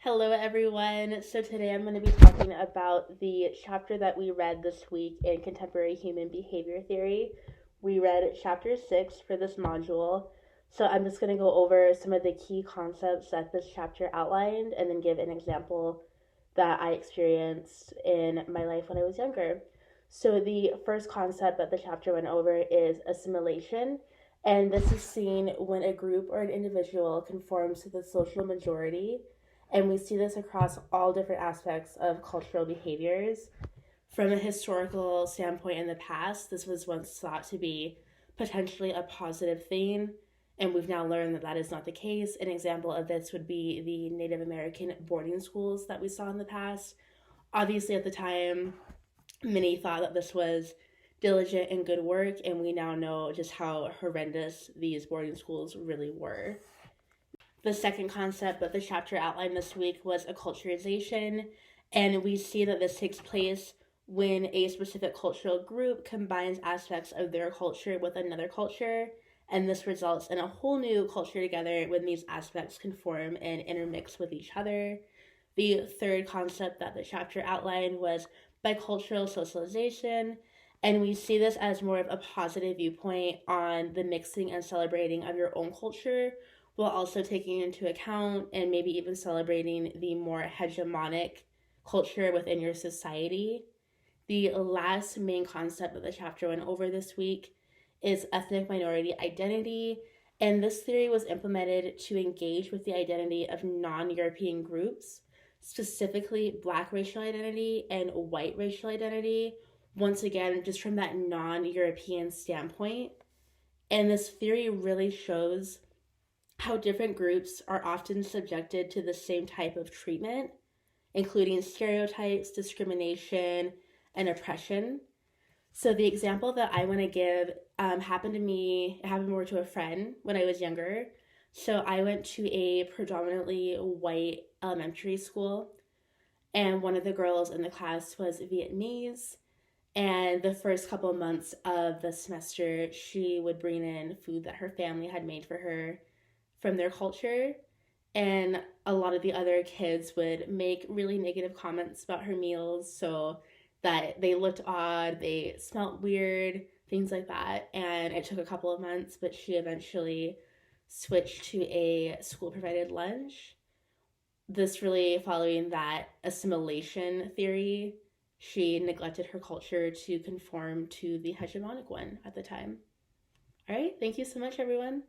Hello, everyone. So, today I'm going to be talking about the chapter that we read this week in Contemporary Human Behavior Theory. We read chapter 6 for this module. So, I'm just going to go over some of the key concepts that this chapter outlined and then give an example that I experienced in my life when I was younger. So, the first concept that the chapter went over is assimilation. And this is seen when a group or an individual conforms to the social majority, and we see this across all different aspects of cultural behaviors. From a historical standpoint in the past, this was once thought to be potentially a positive thing, and we've now learned that that is not the case. An example of this would be the Native American boarding schools that we saw in the past. Obviously, at the time, many thought that this was diligent and good work, and we now know just how horrendous these boarding schools really were. The second concept that the chapter outlined this week was acculturation, and we see that this takes place when a specific cultural group combines aspects of their culture with another culture, and this results in a whole new culture together when these aspects conform and intermix with each other. The third concept that the chapter outlined was bicultural socialization, and we see this as more of a positive viewpoint on the mixing and celebrating of your own culture, while also taking into account and maybe even celebrating the more hegemonic culture within your society. The last main concept that the chapter went over this week is ethnic minority identity, and this theory was implemented to engage with the identity of non-European groups, specifically Black racial identity and white racial identity, once again, just from that non-European standpoint. And this theory really shows how different groups are often subjected to the same type of treatment, including stereotypes, discrimination, and oppression. So the example that I want to give happened to me, it happened more to a friend when I was younger. So I went to a predominantly white elementary school, and one of the girls in the class was Vietnamese. And the first couple months of the semester, she would bring in food that her family had made for her from their culture. And a lot of the other kids would make really negative comments about her meals, so that they looked odd, they smelled weird, things like that. And it took a couple of months, but she eventually switched to a school provided lunch. This really following that assimilation theory, she neglected her culture to conform to the hegemonic one at the time. All right, thank you so much, everyone.